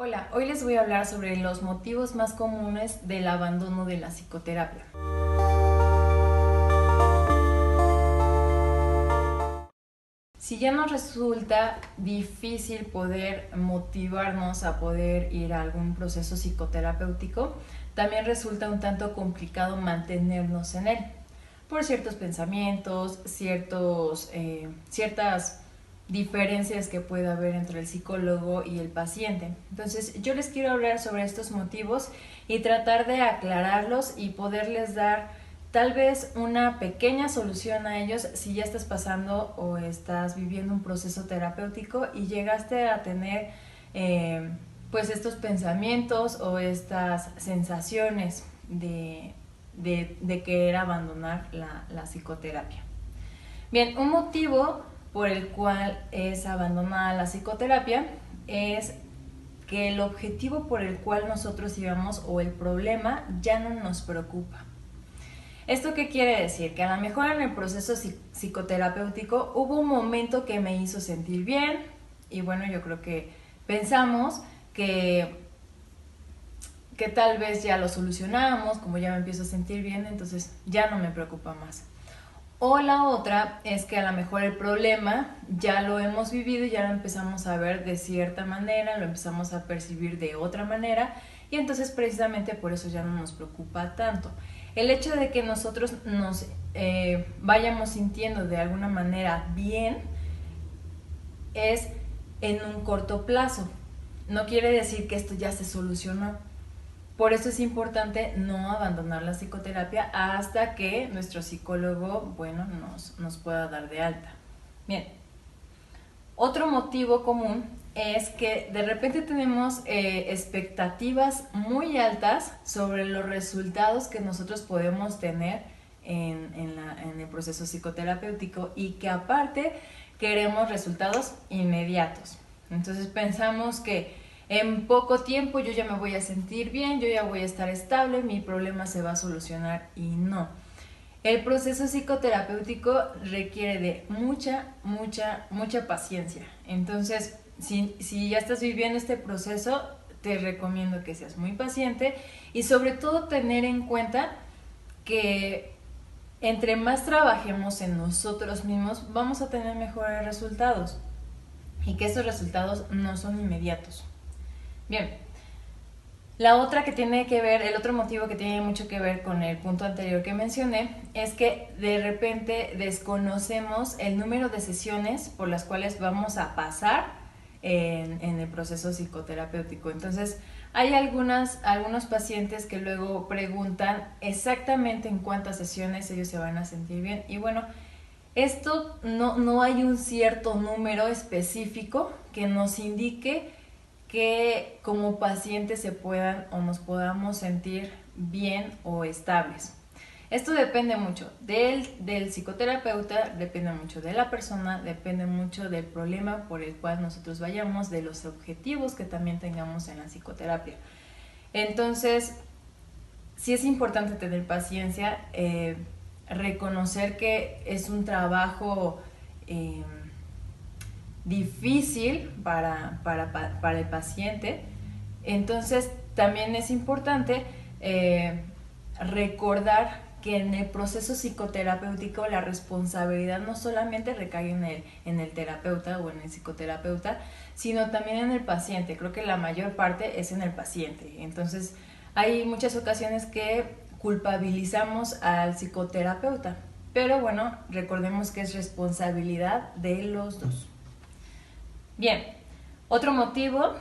Hola, hoy les voy a hablar sobre los motivos más comunes del abandono de la psicoterapia. Si ya nos resulta difícil poder motivarnos a poder ir a algún proceso psicoterapéutico, también resulta un tanto complicado mantenernos en él, por ciertos pensamientos, ciertas diferencias que puede haber entre el psicólogo y el paciente. Entonces, yo les quiero hablar sobre estos motivos y tratar de aclararlos y poderles dar tal vez una pequeña solución a ellos si ya estás pasando o estás viviendo un proceso terapéutico y llegaste a tener pues estos pensamientos o estas sensaciones de querer abandonar la psicoterapia. Bien, un motivo por el cual es abandonada la psicoterapia es que el objetivo por el cual nosotros íbamos o el problema ya no nos preocupa. ¿Esto qué quiere decir? Que a lo mejor en el proceso psicoterapéutico hubo un momento que me hizo sentir bien y bueno, yo creo que pensamos que tal vez ya lo solucionamos, como ya me empiezo a sentir bien, entonces ya no me preocupa más. O la otra es que a lo mejor el problema ya lo hemos vivido y ya lo empezamos a ver de cierta manera, lo empezamos a percibir de otra manera y entonces precisamente por eso ya no nos preocupa tanto. El hecho de que nosotros nos vayamos sintiendo de alguna manera bien es en un corto plazo. No quiere decir que esto ya se solucionó. Por eso es importante no abandonar la psicoterapia hasta que nuestro psicólogo, nos pueda dar de alta. Bien, otro motivo común es que de repente tenemos expectativas muy altas sobre los resultados que nosotros podemos tener en el proceso psicoterapéutico y que aparte queremos resultados inmediatos. Entonces pensamos que en poco tiempo yo ya me voy a sentir bien, yo ya voy a estar estable, mi problema se va a solucionar y no. El proceso psicoterapéutico requiere de mucha paciencia. Entonces, si ya estás viviendo este proceso, te recomiendo que seas muy paciente y sobre todo tener en cuenta que entre más trabajemos en nosotros mismos, vamos a tener mejores resultados y que esos resultados no son inmediatos. Bien, la otra que tiene que ver, el otro motivo que tiene mucho que ver con el punto anterior que mencioné, es que de repente desconocemos el número de sesiones por las cuales vamos a pasar en el proceso psicoterapéutico. Entonces, hay algunos pacientes que luego preguntan exactamente en cuántas sesiones ellos se van a sentir bien. Y bueno, esto no hay un cierto número específico que nos indique que como pacientes se puedan o nos podamos sentir bien o estables. Esto depende mucho del psicoterapeuta, depende mucho de la persona, depende mucho del problema por el cual nosotros vayamos, de los objetivos que también tengamos en la psicoterapia. Entonces, sí es importante tener paciencia, reconocer que es un trabajo difícil para el paciente. Entonces también es importante recordar que en el proceso psicoterapéutico la responsabilidad no solamente recae en el terapeuta o en el psicoterapeuta, sino también en el paciente. Creo que la mayor parte es en el paciente. Entonces hay muchas ocasiones que culpabilizamos al psicoterapeuta, pero bueno, recordemos que es responsabilidad de los dos. Bien, otro motivo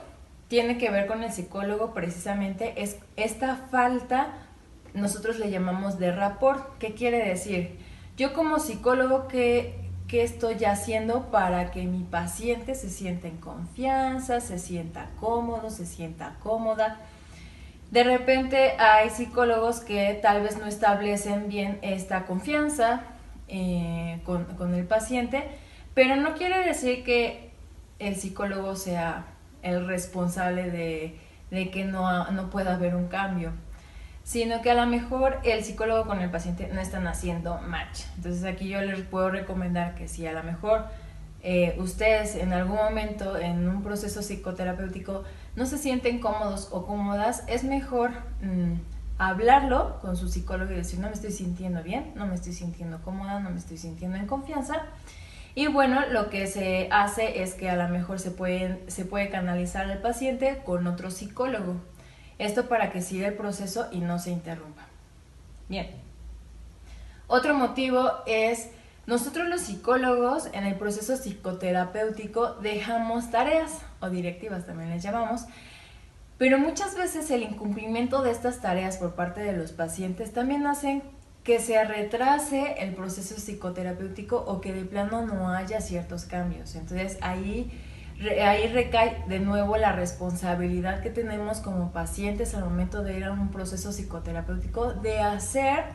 tiene que ver con el psicólogo, precisamente es esta falta, nosotros le llamamos de rapport. ¿Qué quiere decir? Yo como psicólogo, ¿qué estoy haciendo para que mi paciente se sienta en confianza, se sienta cómodo, se sienta cómoda? De repente hay psicólogos que tal vez no establecen bien esta confianza con el paciente, pero no quiere decir que el psicólogo sea el responsable de que no pueda haber un cambio, sino que a lo mejor el psicólogo con el paciente no están haciendo match. Entonces aquí yo les puedo recomendar que si a lo mejor ustedes en algún momento en un proceso psicoterapéutico no se sienten cómodos o cómodas, es mejor hablarlo con su psicólogo y decir, no me estoy sintiendo bien, no me estoy sintiendo cómoda, no me estoy sintiendo en confianza. Y bueno, lo que se hace es que a lo mejor se puede canalizar al paciente con otro psicólogo. Esto para que siga el proceso y no se interrumpa. Bien. Otro motivo es, nosotros los psicólogos en el proceso psicoterapéutico dejamos tareas o directivas también les llamamos, pero muchas veces el incumplimiento de estas tareas por parte de los pacientes también hacen que se retrase el proceso psicoterapéutico o que de plano no haya ciertos cambios. Entonces ahí recae de nuevo la responsabilidad que tenemos como pacientes al momento de ir a un proceso psicoterapéutico de hacer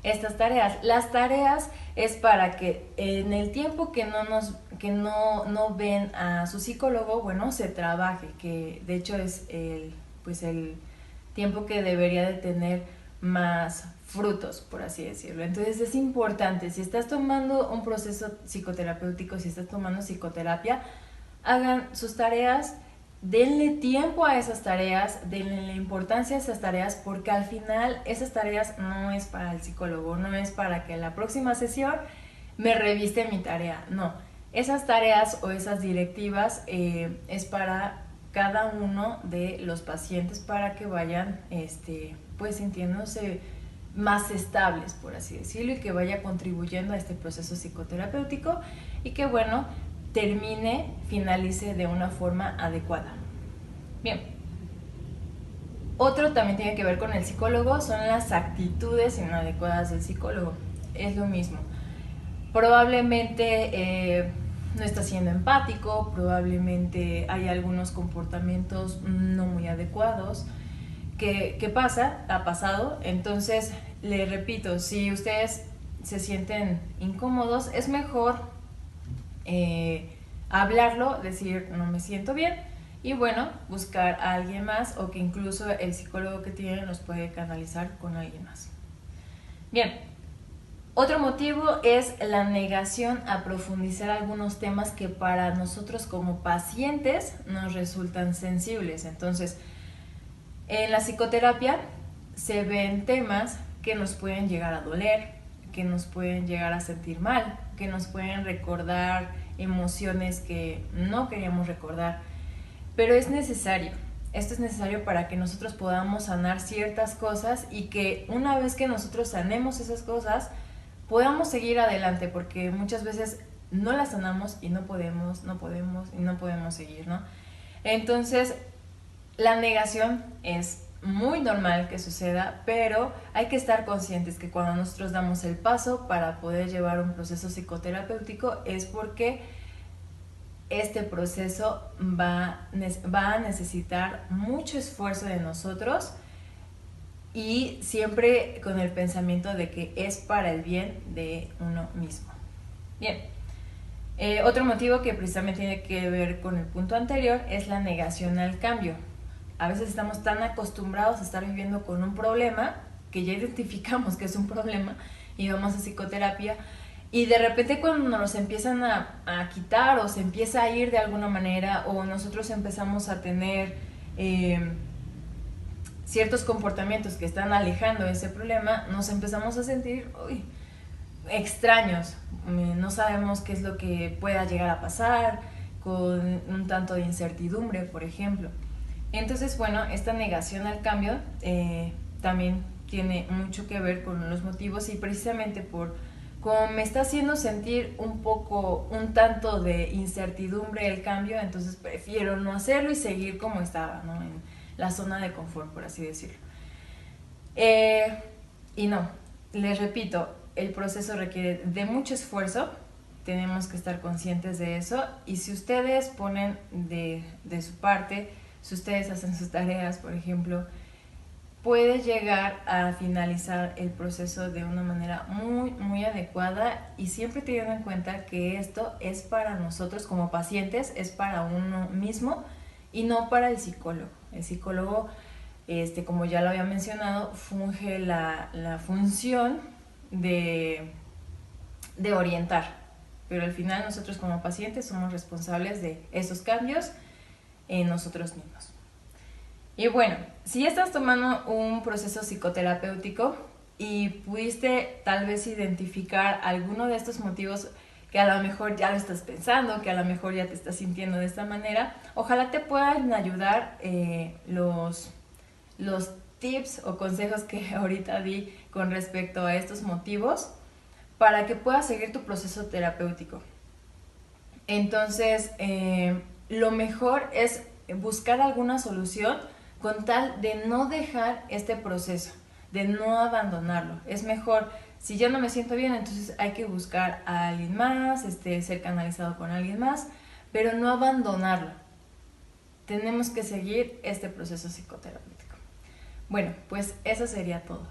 estas tareas. Las tareas es para que en el tiempo que no ven a su psicólogo, bueno, se trabaje, que de hecho es el tiempo que debería de tener más frutos, por así decirlo. Entonces es importante, si estás tomando un proceso psicoterapéutico, si estás tomando psicoterapia, hagan sus tareas, denle tiempo a esas tareas, denle la importancia a esas tareas, porque al final esas tareas no es para el psicólogo, no es para que la próxima sesión me reviste mi tarea, no. Esas tareas o esas directivas es para cada uno de los pacientes para que vayan pues sintiéndose más estables, por así decirlo, y que vaya contribuyendo a este proceso psicoterapéutico y que bueno, finalice de una forma adecuada. Bien. Otro también tiene que ver con el psicólogo, son las actitudes inadecuadas del psicólogo. Es lo mismo. Probablemente no está siendo empático, probablemente hay algunos comportamientos no muy adecuados. ¿Qué pasa? Ha pasado. Entonces, les repito, si ustedes se sienten incómodos, es mejor hablarlo, decir no me siento bien y bueno, buscar a alguien más o que incluso el psicólogo que tienen los puede canalizar con alguien más. Bien, otro motivo es la negación a profundizar algunos temas que para nosotros como pacientes nos resultan sensibles. Entonces, en la psicoterapia se ven temas que nos pueden llegar a doler, que nos pueden llegar a sentir mal, que nos pueden recordar emociones que no queríamos recordar, pero es necesario. Esto es necesario para que nosotros podamos sanar ciertas cosas y que una vez que nosotros sanemos esas cosas, podamos seguir adelante, porque muchas veces no las sanamos y no podemos seguir, ¿no? Entonces, la negación es muy normal que suceda, pero hay que estar conscientes que cuando nosotros damos el paso para poder llevar un proceso psicoterapéutico es porque este proceso va a necesitar mucho esfuerzo de nosotros y siempre con el pensamiento de que es para el bien de uno mismo. Bien, otro motivo que precisamente tiene que ver con el punto anterior es la negación al cambio. A veces estamos tan acostumbrados a estar viviendo con un problema que ya identificamos que es un problema y vamos a psicoterapia y de repente cuando nos empiezan a quitar o se empieza a ir de alguna manera o nosotros empezamos a tener ciertos comportamientos que están alejando ese problema, nos empezamos a sentir extraños, no sabemos qué es lo que pueda llegar a pasar, con un tanto de incertidumbre, por ejemplo. Entonces, bueno, esta negación al cambio también tiene mucho que ver con los motivos y precisamente por como me está haciendo sentir un tanto de incertidumbre el cambio, entonces prefiero no hacerlo y seguir como estaba, ¿no? En la zona de confort, por así decirlo. Y no, les repito, el proceso requiere de mucho esfuerzo, tenemos que estar conscientes de eso y si ustedes ponen de su parte, si ustedes hacen sus tareas, por ejemplo, puede llegar a finalizar el proceso de una manera muy, muy adecuada y siempre teniendo en cuenta que esto es para nosotros como pacientes, es para uno mismo y no para el psicólogo. El psicólogo, como ya lo había mencionado, funge la función de orientar, pero al final nosotros como pacientes somos responsables de esos cambios en nosotros mismos. Y bueno, si ya estás tomando un proceso psicoterapéutico y pudiste tal vez identificar alguno de estos motivos que a lo mejor ya lo estás pensando, que a lo mejor ya te estás sintiendo de esta manera, ojalá te puedan ayudar los tips o consejos que ahorita di con respecto a estos motivos para que puedas seguir tu proceso terapéutico. Entonces, lo mejor es buscar alguna solución con tal de no dejar este proceso, de no abandonarlo. Es mejor, si ya no me siento bien, entonces hay que buscar a alguien más, ser canalizado con alguien más, pero no abandonarlo. Tenemos que seguir este proceso psicoterapéutico. Bueno, pues eso sería todo.